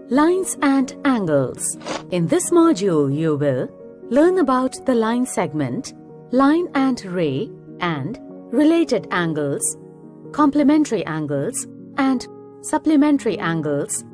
Lines and angles. In this module, you will learn about the line segment, line and ray, and related angles, complementary angles, and supplementary angles.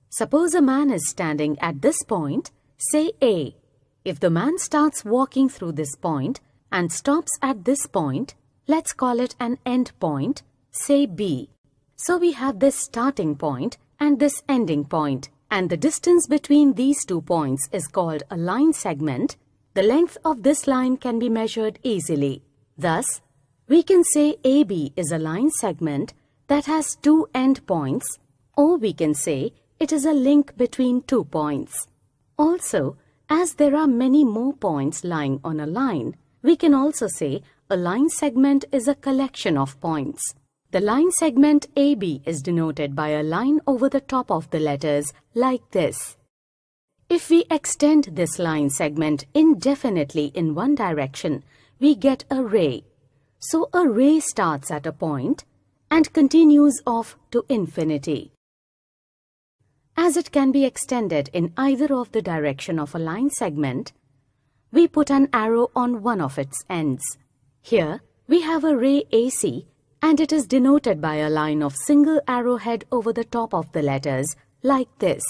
Suppose a man is standing at this point, say A. If the man starts walking through this point and stops at this point, let's call it an end point, say B. So we have this starting point and this ending point, and the distance between these 2 points is called a line segment. The length of this line can be measured easily. Thus, we can say AB is a line segment that has 2 end points, or we can say it is a link between 2 points. Also, as there are many more points lying on a line, we can also say a line segment is a collection of points. The line segment AB is denoted by a line over the top of the letters like this. If we extend this line segment indefinitely in one direction, we get a ray. So a ray starts at a point and continues off to infinity. As it can be extended in either of the direction of a line segment, we put an arrow on one of its ends. Here, we have a ray AC, and it is denoted by a line of single arrowhead over the top of the letters, like this.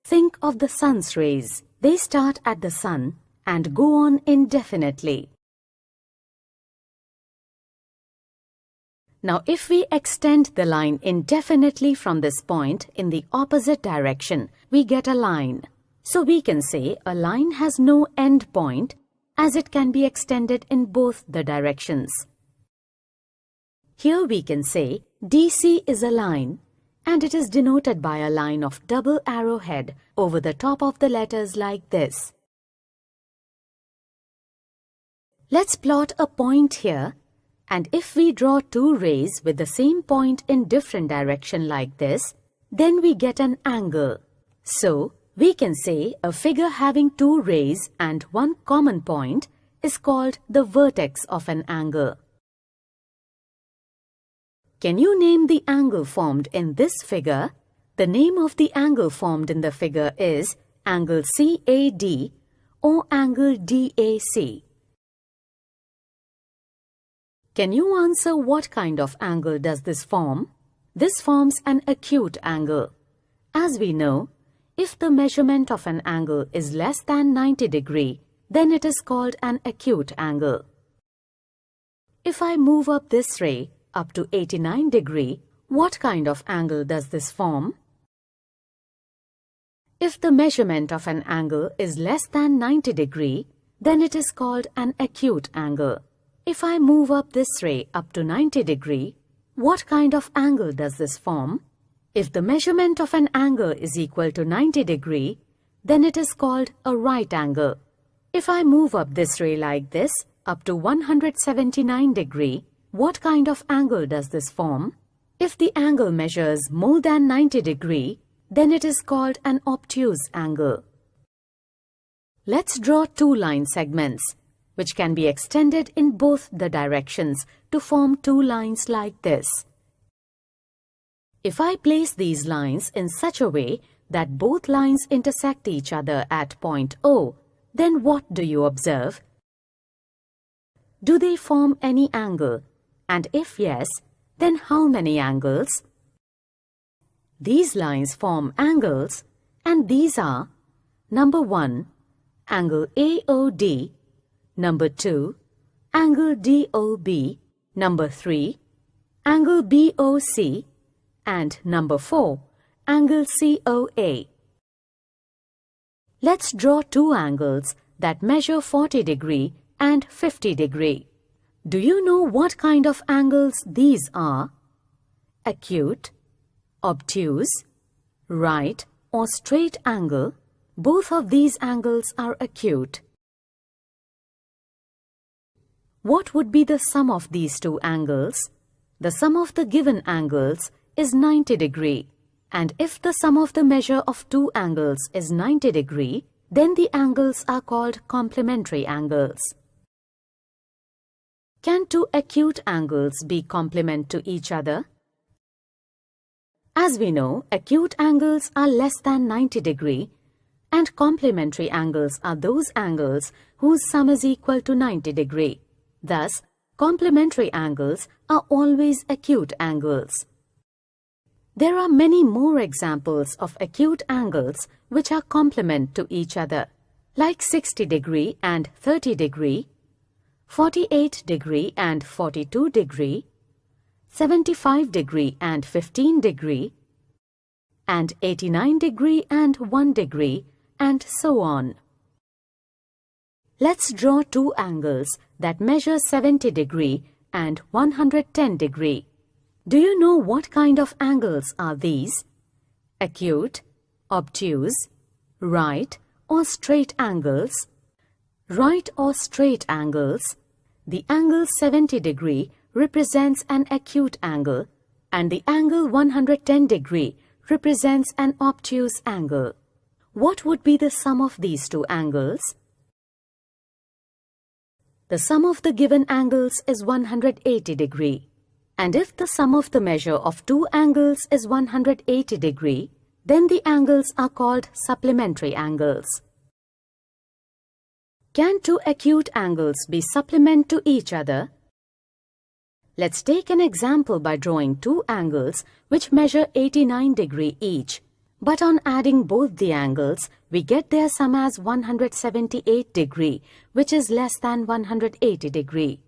Think of the sun's rays. They start at the sun and go on indefinitely. Now, if we extend the line indefinitely from this point in the opposite direction, we get a line. So we can say a line has no end point, as it can be extended in both the directions. Here we can say DC is a line, and it is denoted by a line of double arrowhead over the top of the letters like this. Let's plot a point here, and if we draw 2 rays with the same point in different direction like this, then we get an angle. So, we can say a figure having 2 rays and 1 common point is called the vertex of an angle. Can you name the angle formed in this figure? The name of the angle formed in the figure is angle CAD or angle DAC. Can you answer what kind of angle does this form? This forms an acute angle. As we know, if the measurement of an angle is less than 90 degrees, then it is called an acute angle. If I move up this ray up to 89 degrees, what kind of angle does this form? If the measurement of an angle is less than 90 degrees, then it is called an acute angle. If I move up this ray up to 90 degrees, what kind of angle does this form? If the measurement of an angle is equal to 90 degrees, then it is called a right angle. If I move up this ray like this up to 179 degrees, what kind of angle does this form? If the angle measures more than 90 degrees, then it is called an obtuse angle. Let's draw 2 line segments, which can be extended in both the directions to form 2 lines like this. If I place these lines in such a way that both lines intersect each other at point O, then what do you observe? Do they form any angle? And if yes, then how many angles? These lines form angles, and these are number 1, angle AOD, number 2, angle DOB, number 3, angle BOC, and number 4, angle COA. Let's draw 2 angles that measure 40 degrees and 50 degrees. Do you know what kind of angles these are? Acute, obtuse, right or straight angle. Both of these angles are acute. What would be the sum of these 2 angles? The sum of the given angles is 90 degrees. And if the sum of the measure of 2 angles is 90 degrees, then the angles are called complementary angles. Can two acute angles be complement to each other? As we know, acute angles are less than 90 degrees and complementary angles are those angles whose sum is equal to 90 degrees. Thus, complementary angles are always acute angles. There are many more examples of acute angles which are complement to each other, like 60 degree and 30 degree, 48 degree and 42 degree, 75 degree and 15 degree, and 89 degree and 1 degree, and so on. Let's draw two angles that measure 70 degree and 110 degree. Do you know what kind of angles are these? Acute, obtuse, right or straight angles? Right or straight angles? The angle 70 degree represents an acute angle and the angle 110 degree represents an obtuse angle. What would be the sum of these two angles? The sum of the given angles is 180 degree. And if the sum of the measure of two angles is 180 degree, then the angles are called supplementary angles. Can two acute angles be supplement to each other? Let's take an example by drawing two angles which measure 89 degree each. But on adding both the angles, we get their sum as 178 degree, which is less than 180 degree.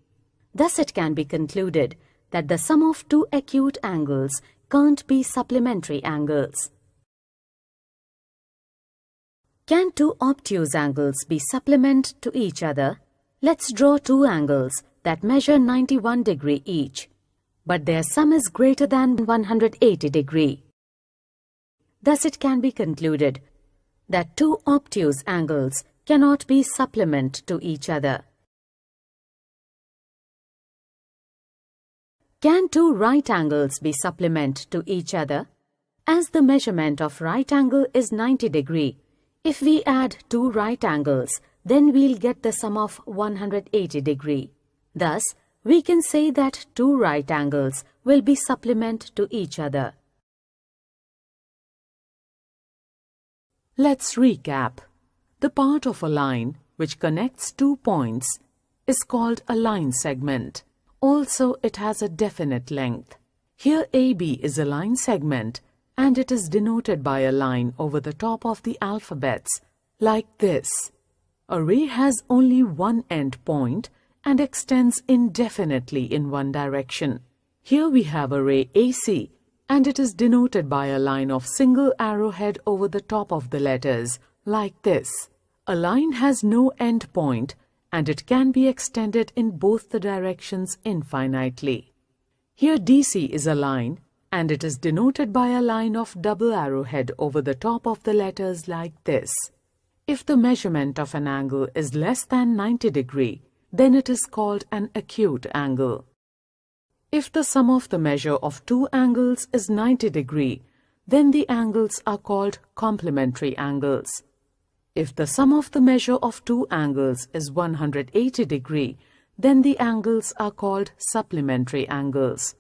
Thus it can be concluded that the sum of two acute angles can't be supplementary angles. Can two obtuse angles be supplement to each other? Let's draw two angles that measure 91 degree each, but their sum is greater than 180 degree. Thus it can be concluded that two obtuse angles cannot be supplement to each other. Can two right angles be supplement to each other? As the measurement of right angle is 90 degree, if we add two right angles, then we'll get the sum of 180 degree. Thus, we can say that two right angles will be supplement to each other. Let's recap. The part of a line which connects two points is called a line segment. Also, it has a definite length. Here AB is a line segment and it is denoted by a line over the top of the alphabets, like this. A ray has only one end point and extends indefinitely in one direction. Here we have a ray AC and it is denoted by a line of single arrowhead over the top of the letters, like this. A line has no end point and it can be extended in both the directions infinitely. Here DC is a line and it is denoted by a line of double arrowhead over the top of the letters like this. If the measurement of an angle is less than 90 degree, then it is called an acute angle. If the sum of the measure of two angles is 90 degree, then the angles are called complementary angles. If the sum of the measure of two angles is 180 degree, then the angles are called supplementary angles.